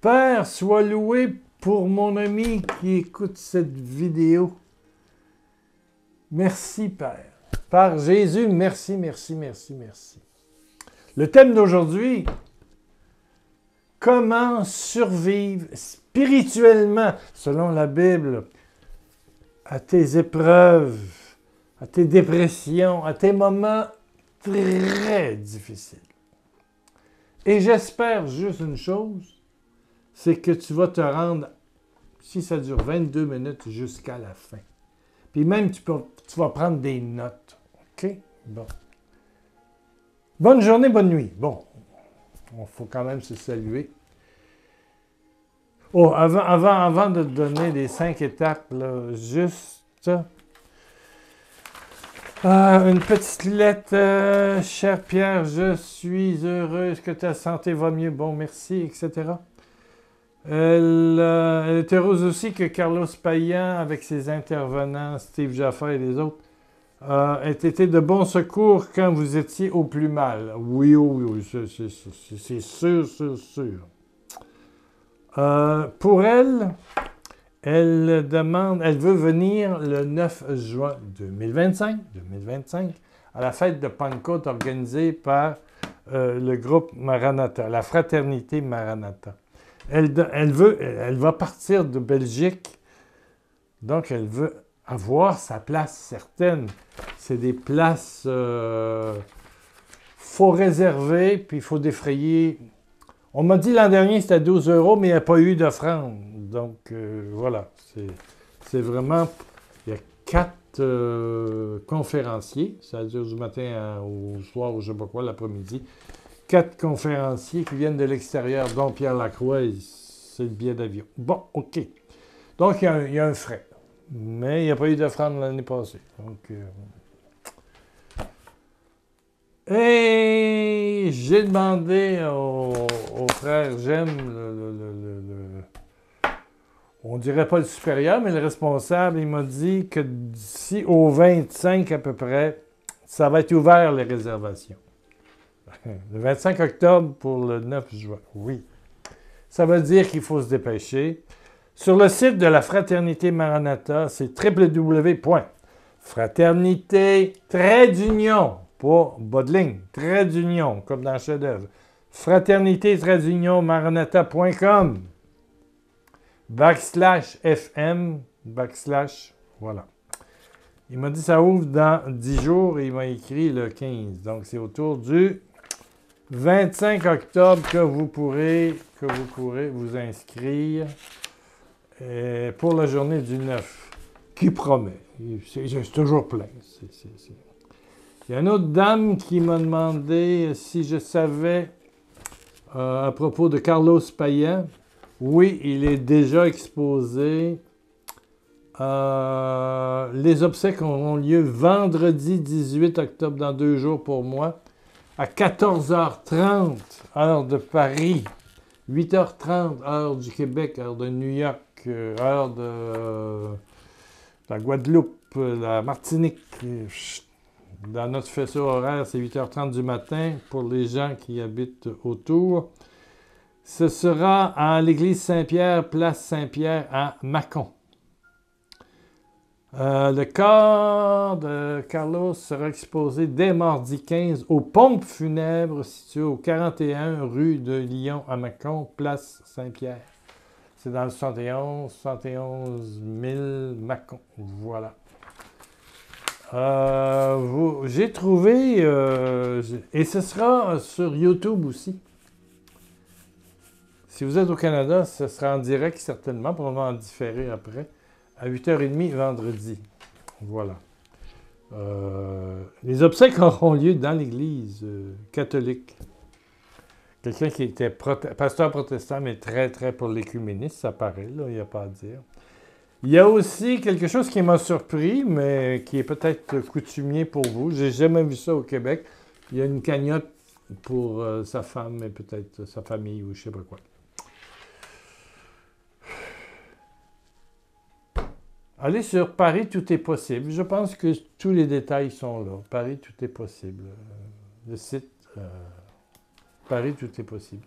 Père, sois loué pour mon ami qui écoute cette vidéo. Merci, Père. Par Jésus, merci, merci, merci, merci. Le thème d'aujourd'hui, comment survivre spirituellement, selon la Bible, à tes épreuves, à tes dépressions, à tes moments très difficiles. Et j'espère juste une chose, c'est que tu vas te rendre, si ça dure 22 minutes, jusqu'à la fin. Puis même, tu vas prendre des notes. OK? Bon. Bonne journée, bonne nuit. Bon, il faut quand même se saluer. Oh, avant de te donner les 5 étapes, là, juste une petite lettre. Cher Pierre, je suis heureuse que ta santé va mieux. Bon, merci, etc. Elle est heureuse aussi que Carlos Payan, avec ses intervenants, Steve Jaffa et les autres, ait été de bon secours quand vous étiez au plus mal. Oui, c'est sûr, sûr, sûr. Pour elle, elle veut venir le 9 juin 2025, à la fête de Pentecôte organisée par le groupe Maranatha, la fraternité Maranatha. Elle va partir de Belgique, donc elle veut avoir sa place certaine. C'est des places, faut réserver, puis il faut défrayer. On m'a dit l'an dernier c'était 12 €, mais il n'y a pas eu d'offrande. Donc voilà, c'est vraiment, il y a 4 conférenciers, ça dure du matin au soir ou je ne sais pas quoi, l'après-midi. 4 conférenciers qui viennent de l'extérieur, dont Pierre Lacroix, c'est le billet d'avion. Bon, OK. Donc, il y a un frais. Mais il n'y a pas eu d'offrande l'année passée. Donc, et j'ai demandé au frère J'aime, on dirait pas le supérieur, mais le responsable, il m'a dit que d'ici au 25 à peu près, ça va être ouvert les réservations. Le 25 octobre pour le 9 juin, oui. Ça veut dire qu'il faut se dépêcher. Sur le site de la Fraternité Maranatha, c'est www.fraternité, trait d'union, pas bas de ligne, trait d'union, comme dans le chef-d'œuvre. Fraternité-maranatha.com /FM voilà. Il m'a dit ça ouvre dans 10 jours et il m'a écrit le 15. Donc, c'est autour du 25 octobre que vous pourrez vous inscrire pour la journée du 9, qui promet. C'est toujours plein. Il y a une autre dame qui m'a demandé si je savais à propos de Carlos Payan. Oui, il est déjà exposé. Les obsèques auront lieu vendredi 18 octobre, dans 2 jours pour moi, à 14h30, heure de Paris, 8h30, heure du Québec, heure de New York, heure de la Guadeloupe, la Martinique. Dans notre faisceau horaire, c'est 8h30 du matin pour les gens qui habitent autour. Ce sera à l'église Saint-Pierre, place Saint-Pierre à Mâcon. Le corps de Carlos sera exposé dès mardi 15 aux pompes funèbres situées au 41 rue de Lyon à Mâcon, place Saint-Pierre. C'est dans le 71 000 Mâcon. Voilà. J'ai trouvé, et ce sera sur YouTube aussi. Si vous êtes au Canada, ce sera en direct certainement, probablement en différé après, à 8h30 vendredi. Voilà. Les obsèques auront lieu dans l'église catholique. Quelqu'un qui était pasteur protestant, mais très, très pour l'écuménisme, ça paraît, là, il n'y a pas à dire. Il y a aussi quelque chose qui m'a surpris, mais qui est peut-être coutumier pour vous. Je n'ai jamais vu ça au Québec. Il y a une cagnotte pour sa femme et peut-être sa famille ou je ne sais pas quoi. Allez sur Paris, tout est possible. Je pense que tous les détails sont là. Paris, tout est possible. Le site Paris, tout est possible.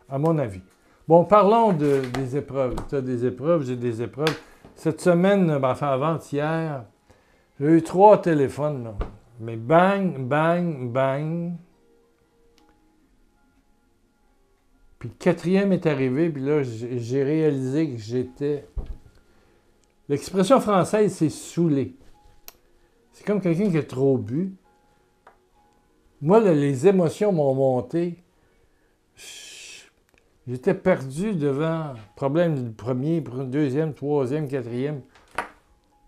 À mon avis. Bon, parlons des épreuves. Tu as des épreuves, j'ai des épreuves. Cette semaine, enfin avant-hier, j'ai eu 3 téléphones, là. Mais bang, bang, bang. Puis le 4e est arrivé, puis là, j'ai réalisé que j'étais... L'expression française, c'est saoulé. C'est comme quelqu'un qui a trop bu. Moi, là, les émotions m'ont monté. J'étais perdu devant le problème du premier, deuxième, troisième, quatrième.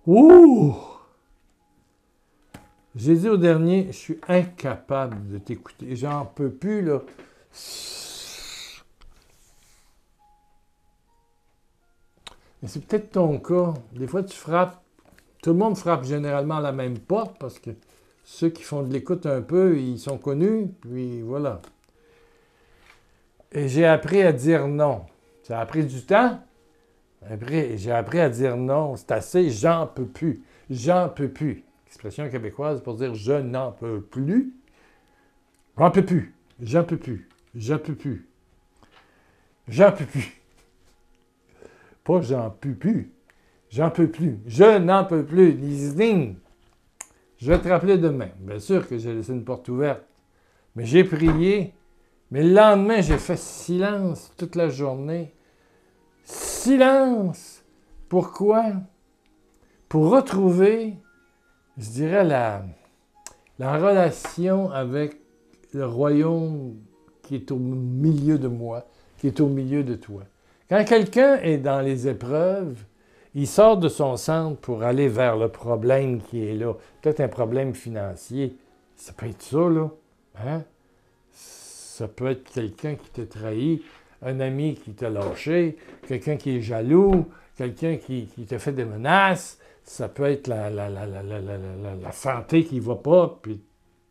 Ouh! J'ai dit au dernier, je suis incapable de t'écouter. J'en peux plus, là. Mais c'est peut-être ton cas. Des fois, tu frappes. Tout le monde frappe généralement à la même porte parce que ceux qui font de l'écoute un peu, ils sont connus. Puis voilà. Et j'ai appris à dire non. Ça a pris du temps. Après, j'ai appris à dire non. C'est assez, j'en peux plus. J'en peux plus. Expression québécoise pour dire je n'en peux plus. J'en peux plus. J'en peux plus. J'en peux plus. J'en peux plus. Pas j'en peux plus. J'en peux plus. Je n'en peux plus. Lisding. Je vais te rappeler demain. Bien sûr que j'ai laissé une porte ouverte. Mais j'ai prié. Mais le lendemain, j'ai fait silence toute la journée. Silence! Pourquoi? Pour retrouver, je dirais, la relation avec le royaume qui est au milieu de moi, qui est au milieu de toi. Quand quelqu'un est dans les épreuves, il sort de son centre pour aller vers le problème qui est là. Peut-être un problème financier. Ça peut être ça, là. Hein? Ça peut être quelqu'un qui t'a trahi, un ami qui t'a lâché, quelqu'un qui est jaloux, quelqu'un qui t'a fait des menaces. Ça peut être la santé qui ne va pas, puis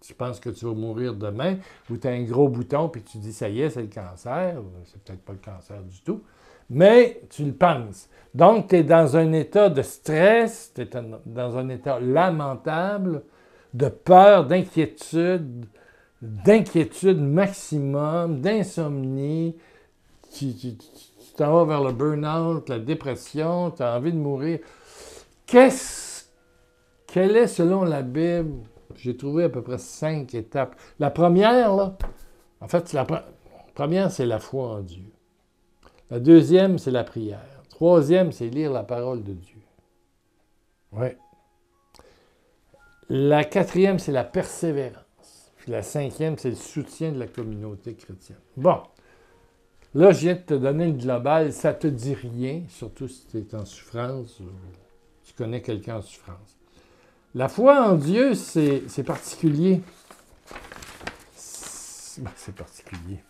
tu penses que tu vas mourir demain, ou tu as un gros bouton, puis tu dis, ça y est, c'est le cancer. C'est peut-être pas le cancer du tout, mais tu le penses. Donc, tu es dans un état de stress, tu es dans un état lamentable, de peur, d'inquiétude maximum, d'insomnie. Tu t'en vas vers le burn-out, la dépression, tu as envie de mourir. Quelle est, selon la Bible, j'ai trouvé à peu près 5 étapes. La première, là, en fait, la première, c'est la foi en Dieu. La deuxième, c'est la prière. Troisième, c'est lire la parole de Dieu. Oui. La quatrième, c'est la persévérance. Puis la cinquième, c'est le soutien de la communauté chrétienne. Bon. Là, je viens de te donner le global. Ça ne te dit rien, surtout si tu es en souffrance ou tu connais quelqu'un en souffrance. La foi en Dieu, c'est particulier. C'est particulier.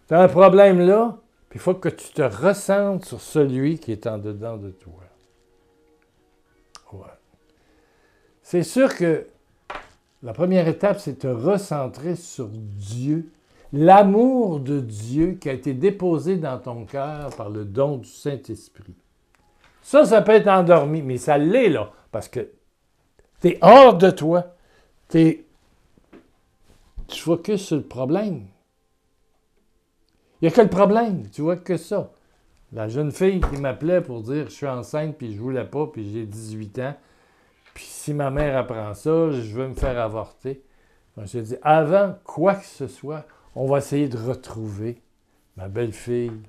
Tu as un problème là, puis il faut que tu te ressentes sur celui qui est en dedans de toi. Ouais. C'est sûr que la première étape, c'est te recentrer sur Dieu, l'amour de Dieu qui a été déposé dans ton cœur par le don du Saint-Esprit. Ça peut être endormi, mais ça l'est là, parce que tu es hors de toi. Tu focuses sur le problème. Il n'y a que le problème, tu vois que ça. La jeune fille qui m'appelait pour dire « je suis enceinte, puis je ne voulais pas, puis j'ai 18 ans, puis si ma mère apprend ça, je veux me faire avorter. » Je lui ai dit « avant quoi que ce soit, on va essayer de retrouver ma belle-fille.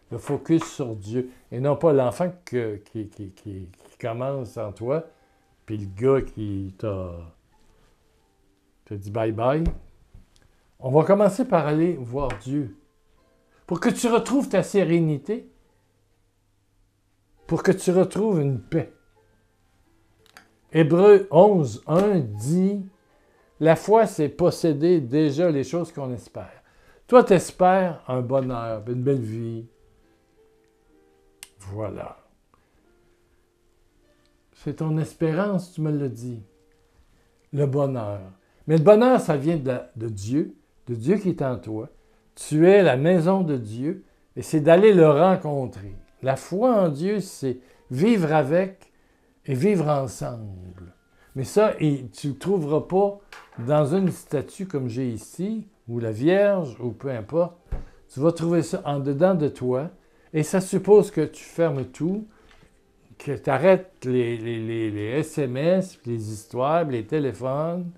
Le focus sur Dieu, et non pas l'enfant qui commence en toi, puis le gars qui t'a dit bye-bye. On va commencer par aller voir Dieu. Pour que tu retrouves ta sérénité, pour que tu retrouves une paix. Hébreux 11, 1 dit « La foi, c'est posséder déjà les choses qu'on espère. » Toi, tu espères un bonheur, une belle vie. Voilà. C'est ton espérance, tu me l'as dit. Le bonheur. Mais le bonheur, ça vient de Dieu qui est en toi. Tu es la maison de Dieu et c'est d'aller le rencontrer. La foi en Dieu, c'est vivre avec et vivre ensemble. Mais ça, tu ne trouveras pas dans une statue comme j'ai ici, ou la Vierge, ou peu importe. Tu vas trouver ça en dedans de toi. Et ça suppose que tu fermes tout, que tu arrêtes les SMS, puis les histoires, puis les téléphones,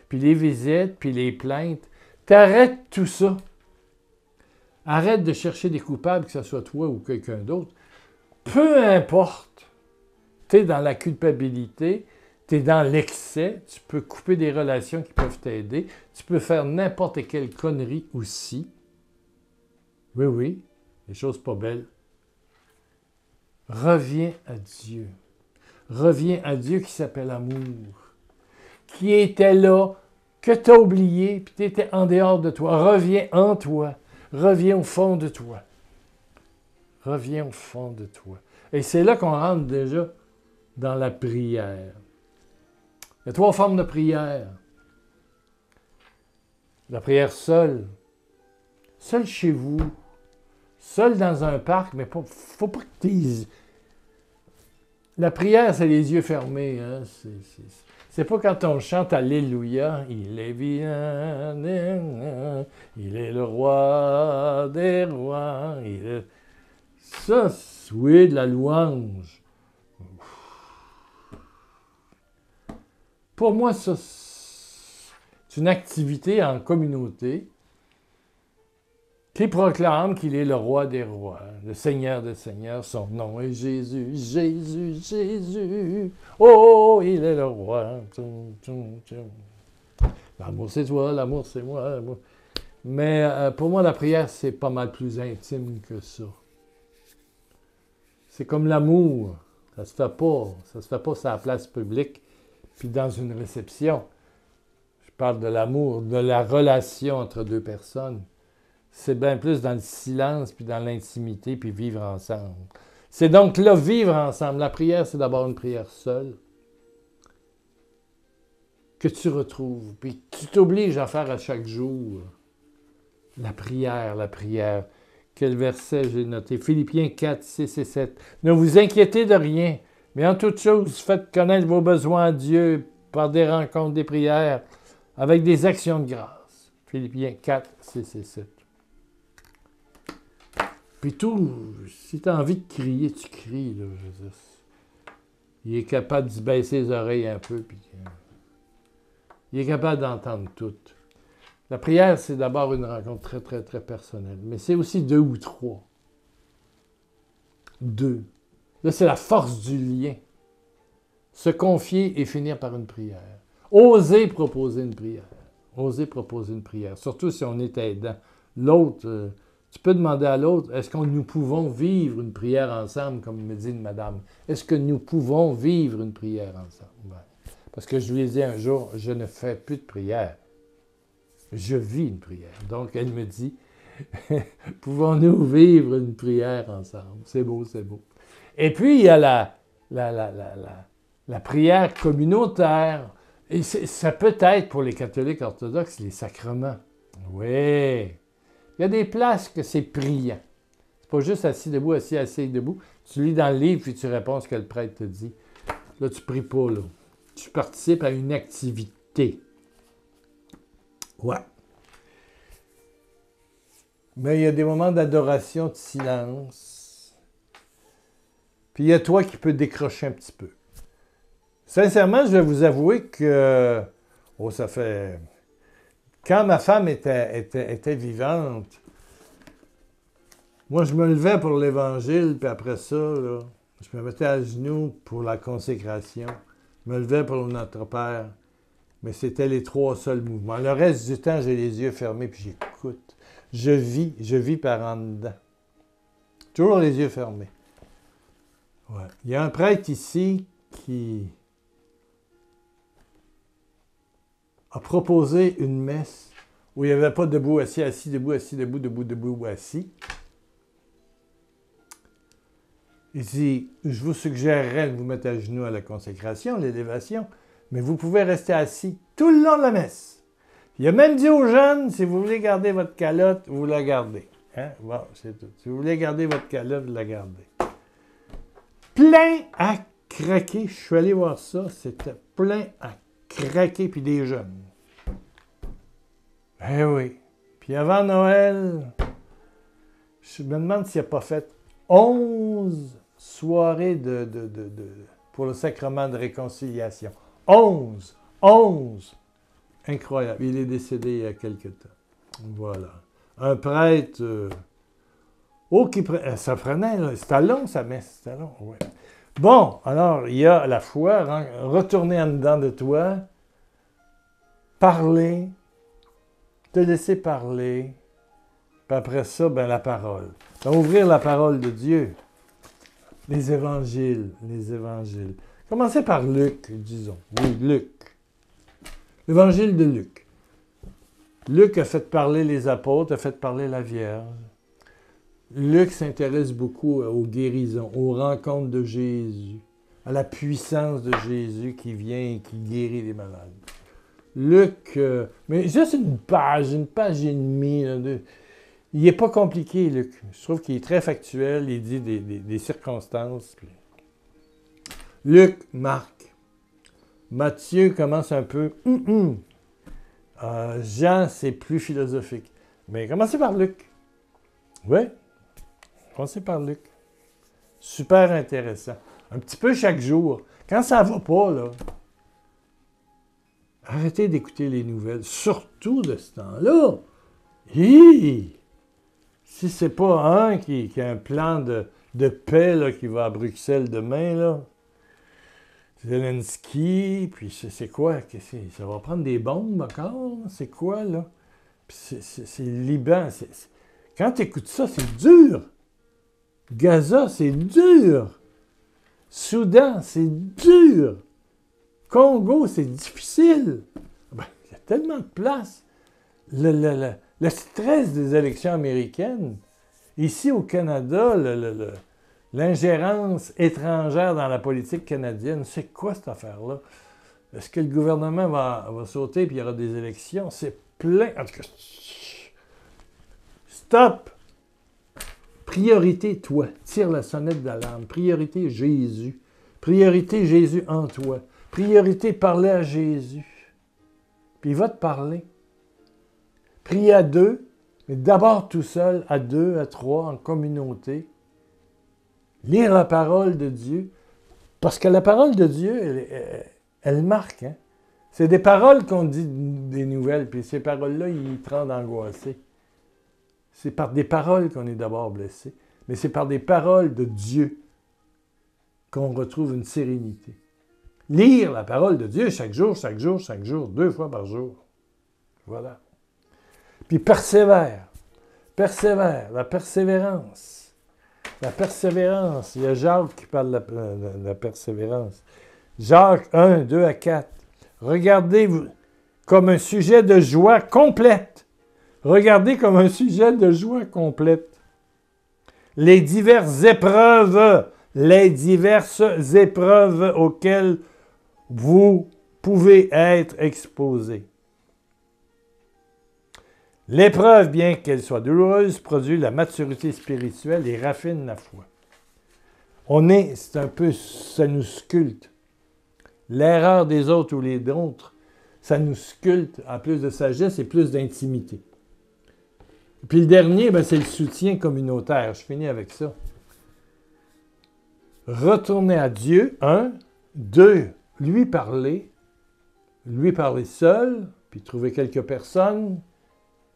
puis les visites, puis les plaintes. Tu arrêtes tout ça. Arrête de chercher des coupables, que ce soit toi ou quelqu'un d'autre. Peu importe. Tu es dans la culpabilité, tu es dans l'excès, tu peux couper des relations qui peuvent t'aider, tu peux faire n'importe quelle connerie aussi. Oui, oui, des choses pas belles. Reviens à Dieu. Reviens à Dieu qui s'appelle amour, qui était là, que tu as oublié, puis tu étais en dehors de toi. Reviens en toi. Reviens au fond de toi. Reviens au fond de toi. Et c'est là qu'on rentre déjà dans la prière. Il y a 3 formes de prière. La prière seule. Seule chez vous. Seule dans un parc, mais il ne faut pas que tu... La prière, c'est les yeux fermés. Hein? C'est pas quand on chante Alléluia, il est bien, il est le roi des rois. Ça, oui, de la louange. Pour moi, ça, c'est une activité en communauté qui proclame qu'il est le roi des rois, le Seigneur des seigneurs. Son nom est Jésus, Jésus, Jésus. Oh, il est le roi. L'amour, c'est toi, l'amour, c'est moi. L'amour. Mais pour moi, la prière, c'est pas mal plus intime que ça. C'est comme l'amour. Ça se fait pas. Ça se fait pas sur la place publique puis dans une réception. Je parle de l'amour, de la relation entre 2 personnes. C'est bien plus dans le silence, puis dans l'intimité, puis vivre ensemble. C'est donc là, vivre ensemble. La prière, c'est d'abord une prière seule que tu retrouves, puis tu t'obliges à faire à chaque jour. La prière, la prière. Quel verset j'ai noté? Philippiens 4, 6 et 7. Ne vous inquiétez de rien, mais en toute chose, faites connaître vos besoins à Dieu par des rencontres, des prières, avec des actions de grâce. Philippiens 4, 6 et 7. Puis tout, si tu as envie de crier, tu cries. Là, je veux dire. Il est capable d'y baisser les oreilles un peu. Puis, il est capable d'entendre tout. La prière, c'est d'abord une rencontre très, très, très personnelle. Mais c'est aussi 2 ou 3. 2. Là, c'est la force du lien. Se confier et finir par une prière. Oser proposer une prière. Oser proposer une prière. Surtout si on est aidant. L'autre... tu peux demander à l'autre, est-ce que nous pouvons vivre une prière ensemble, comme me dit une madame? Est-ce que nous pouvons vivre une prière ensemble? Ben, parce que je lui ai dit un jour, je ne fais plus de prière. Je vis une prière. Donc, elle me dit, pouvons-nous vivre une prière ensemble? C'est beau, c'est beau. Et puis, il y a la prière communautaire. Et ça peut être, pour les catholiques orthodoxes, les sacrements. Oui. Il y a des places que c'est priant. C'est pas juste assis debout, assis debout. Tu lis dans le livre puis tu réponds ce que le prêtre te dit. Là, tu pries pas, là. Tu participes à une activité. Ouais. Mais il y a des moments d'adoration, de silence. Puis il y a toi qui peux décrocher un petit peu. Sincèrement, je vais vous avouer que... Oh, ça fait... Quand ma femme était vivante, moi, je me levais pour l'Évangile, puis après ça, là, je me mettais à genoux pour la consécration. Je me levais pour Notre Père. Mais c'était les 3 seuls mouvements. Le reste du temps, j'ai les yeux fermés, puis j'écoute. Je vis par en dedans. Toujours les yeux fermés. Ouais. Il y a un prêtre ici qui a proposé une messe où il n'y avait pas debout, assis, assis, debout, assis, debout, debout, debout, assis. Il dit, je vous suggérerais de vous mettre à genoux à la consécration, l'élévation, mais vous pouvez rester assis tout le long de la messe. Il a même dit aux jeunes, si vous voulez garder votre calotte, vous la gardez. Hein? Bon, c'est tout. Si vous voulez garder votre calotte, vous la gardez. Plein à craquer. Je suis allé voir ça, c'était plein à craquer, puis des jeunes. Eh oui. Puis avant Noël, Je me demande s'il n'a pas fait 11 soirées pour le sacrement de réconciliation. 11! 11! Incroyable. Il est décédé il y a quelque temps. Voilà. Un prêtre... ça prenait, là. C'était long, sa messe. C'était long, oui. Bon, alors, il y a la foi, retourner en dedans de toi, parler, te laisser parler, puis après ça, ben la parole. Ben, ouvrir la parole de Dieu. Les évangiles, les évangiles. Commencez par Luc, disons. Oui, Luc. L'évangile de Luc. Luc a fait parler les apôtres, a fait parler la Vierge. Luc s'intéresse beaucoup aux guérisons, aux rencontres de Jésus, à la puissance de Jésus qui vient et qui guérit les malades. Luc, mais juste une page et demie. Là, il n'est pas compliqué, Luc. Je trouve qu'il est très factuel, il dit des circonstances. Puis... Luc, Marc. Matthieu commence un peu... Jean, c'est plus philosophique. Mais commencez par Luc. Oui, commencez par Luc. Super intéressant. Un petit peu chaque jour. Quand ça ne va pas, là, arrêtez d'écouter les nouvelles. Surtout de ce temps-là. Hi! Si c'est pas un qui a un plan de paix là, qui va à Bruxelles demain, là, Zelensky, puis c'est quoi? Ça va prendre des bombes encore? C'est quoi, là? Puis c'est le Liban. Quand tu écoutes ça, c'est dur. Gaza, c'est dur. Soudan, c'est dur. Congo, c'est difficile. Ben, il y a tellement de place. Le stress des élections américaines, ici au Canada, l'ingérence étrangère dans la politique canadienne, c'est quoi cette affaire-là? Est-ce que le gouvernement va sauter puis il y aura des élections? C'est plein. En tout cas, stop! Priorité, toi. Tire la sonnette d'alarme. Priorité, Jésus. Priorité, Jésus en toi. Priorité, parler à Jésus. Puis il va te parler. Prier à deux, mais d'abord tout seul, à deux, à trois, en communauté. Lire la parole de Dieu. Parce que la parole de Dieu, elle marque. Hein? C'est des paroles qu'on dit des nouvelles, puis ces paroles-là, ils te rendent angoissé. C'est par des paroles qu'on est d'abord blessé, mais c'est par des paroles de Dieu qu'on retrouve une sérénité. Lire la parole de Dieu chaque jour, 2 fois par jour. Voilà. Puis persévère. Persévère. La persévérance. La persévérance. Il y a Jacques qui parle de la persévérance. Jacques 1, 2 à 4. Regardez-vous comme un sujet de joie complète. Regardez comme un sujet de joie complète. Les diverses épreuves auxquelles vous pouvez être exposés. L'épreuve, bien qu'elle soit douloureuse, produit la maturité spirituelle et raffine la foi. C'est un peu, ça nous sculpte. L'erreur des autres ou les nôtres, ça nous sculpte en plus de sagesse et plus d'intimité. Puis le dernier, c'est le soutien communautaire. Je finis avec ça. Retourner à Dieu, 1. 2. Lui parler seul, puis trouver quelques personnes,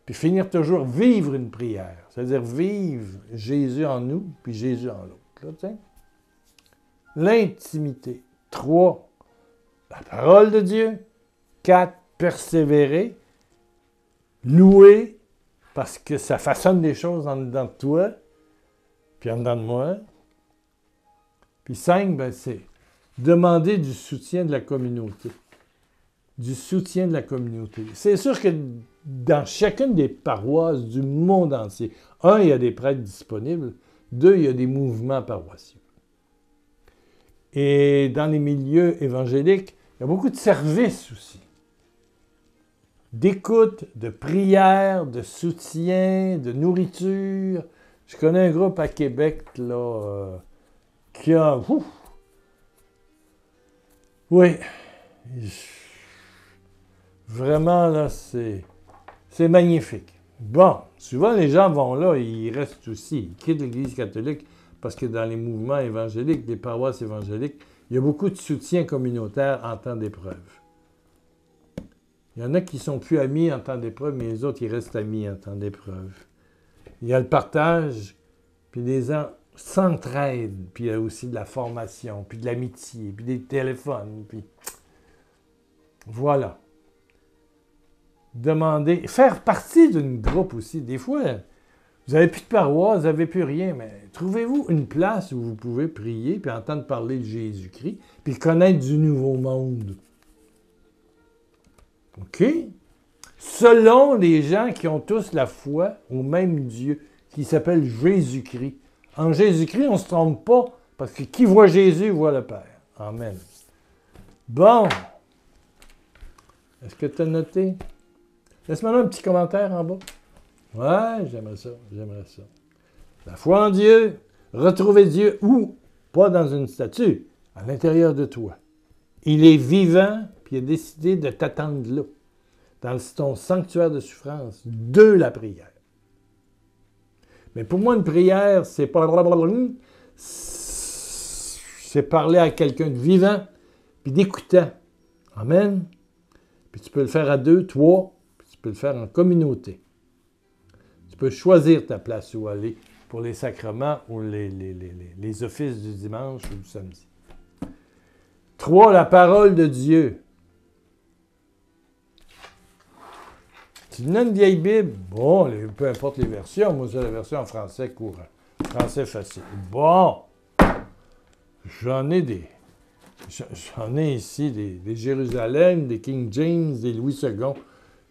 puis finir toujours vivre une prière. C'est-à-dire vivre Jésus en nous, puis Jésus en l'autre. Là, l'intimité. 3. La parole de Dieu. 4. Persévérer. Louer, parce que ça façonne des choses en dedans de toi, puis en dedans de moi. Puis 5, c'est demander du soutien de la communauté. Du soutien de la communauté. C'est sûr que dans chacune des paroisses du monde entier, 1, il y a des prêtres disponibles, 2, il y a des mouvements paroissiaux. Et dans les milieux évangéliques, il y a beaucoup de services aussi. D'écoute, de prière, de soutien, de nourriture. Je connais un groupe à Québec, là, qui a... Oui. Vraiment, là, c'est magnifique. Bon, souvent les gens vont là et ils restent aussi. Ils quittent l'Église catholique parce que dans les mouvements évangéliques, les paroisses évangéliques, il y a beaucoup de soutien communautaire en temps d'épreuve. Il y en a qui sont plus amis en temps d'épreuve, mais les autres, ils restent amis en temps d'épreuve. Il y a le partage, puis les gens s'entraident, puis il y a aussi de la formation, puis de l'amitié, puis des téléphones, puis... Voilà. Demander, faire partie d'un groupe aussi. Des fois, vous n'avez plus de paroisse, vous n'avez plus rien, mais trouvez-vous une place où vous pouvez prier, puis entendre parler de Jésus-Christ, puis connaître du nouveau monde. OK? Selon les gens qui ont tous la foi au même Dieu, qui s'appelle Jésus-Christ. En Jésus-Christ, on ne se trompe pas, parce que qui voit Jésus, voit le Père. Amen. Bon. Est-ce que tu as noté? Laisse-moi un petit commentaire en bas. Ouais, j'aimerais ça, j'aimerais ça. La foi en Dieu, retrouver Dieu où? Pas dans une statue, à l'intérieur de toi. Il est vivant, puis il a décidé de t'attendre là, dans ton sanctuaire de souffrance, de la prière. Mais pour moi, une prière, c'est pas... C'est parler à quelqu'un de vivant, puis d'écoutant. Amen. Puis tu peux le faire à 2, 3, puis tu peux le faire en communauté. Tu peux choisir ta place où aller pour les sacrements ou les offices du dimanche ou du samedi. 3, la parole de Dieu. Tu donnes une vieille Bible, bon, peu importe les versions, moi j'ai la version en français courant, français facile. Bon, j'en ai ici des Jérusalem, des King James, des Louis II,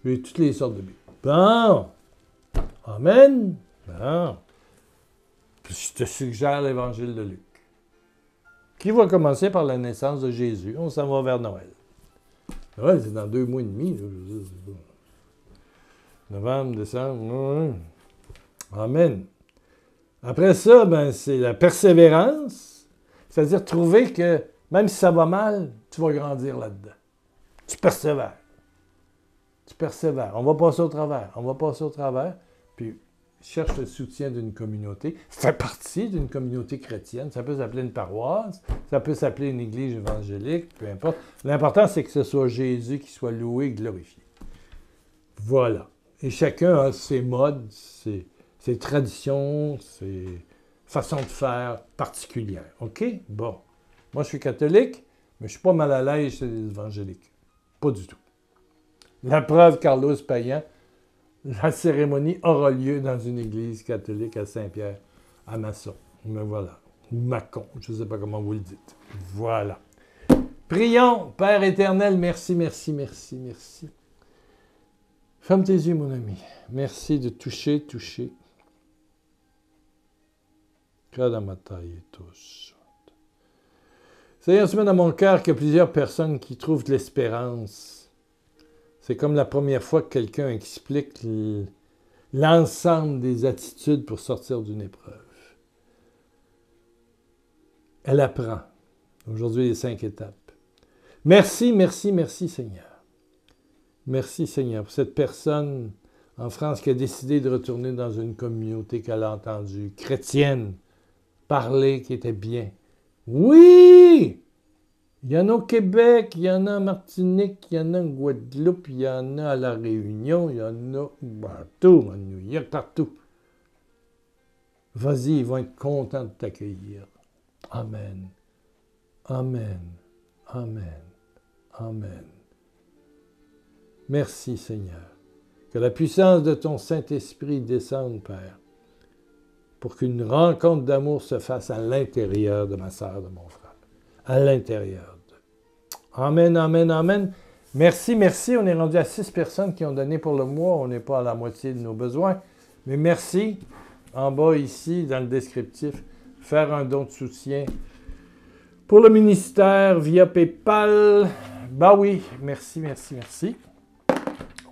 j'ai toutes les sortes de Bibles. Bon, amen, bon. Je te suggère l'Évangile de Luc, qui va commencer par la naissance de Jésus. On s'en va vers Noël. Noël, c'est dans 2 mois et demi. Là. Novembre, décembre. Amen. Après ça, ben, c'est la persévérance. C'est-à-dire trouver que même si ça va mal, tu vas grandir là-dedans. Tu persévères. Tu persévères. On va passer au travers. On va passer au travers. Puis, cherche le soutien d'une communauté. Fais partie d'une communauté chrétienne. Ça peut s'appeler une paroisse. Ça peut s'appeler une église évangélique. Peu importe. L'important, c'est que ce soit Jésus qui soit loué et glorifié. Voilà. Et chacun a ses modes, ses traditions, ses façons de faire particulières. OK? Bon. Moi, je suis catholique, mais je ne suis pas mal à l'aise chez les évangéliques. Pas du tout. La preuve, Carlos Payan, la cérémonie aura lieu dans une église catholique à Saint-Pierre, à Masson. Mais voilà. Ou Mâcon, je ne sais pas comment vous le dites. Voilà. Prions, Père éternel, merci, merci, merci, merci. Ferme tes yeux, mon ami. Merci de toucher. Seigneur, tu mets dans mon cœur qu'il y a plusieurs personnes qui trouvent de l'espérance. C'est comme la première fois que quelqu'un explique l'ensemble des attitudes pour sortir d'une épreuve. Elle apprend. Aujourd'hui, les 5 étapes. Merci, Seigneur. Merci, Seigneur, pour cette personne en France qui a décidé de retourner dans une communauté qu'elle a entendue, chrétienne, parler, qui était bien. Oui! Il y en a au Québec, il y en a en Martinique, il y en a en Guadeloupe, il y en a à La Réunion, il y en a partout, à New York, partout. Vas-y, ils vont être contents de t'accueillir. Amen. Amen. Amen. Amen. Merci, Seigneur. Que la puissance de ton Saint-Esprit descende, Père, pour qu'une rencontre d'amour se fasse à l'intérieur de ma sœur, de mon frère. À l'intérieur. Amen, amen, amen. Merci. On est rendu à 6 personnes qui ont donné pour le mois. On n'est pas à la moitié de nos besoins. Mais merci. En bas, ici, dans le descriptif, faire un don de soutien pour le ministère via PayPal. Ben oui, merci.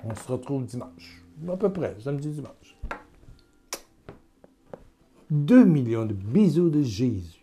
On se retrouve dimanche. À peu près, samedi, dimanche. 2 millions de bisous de Jésus.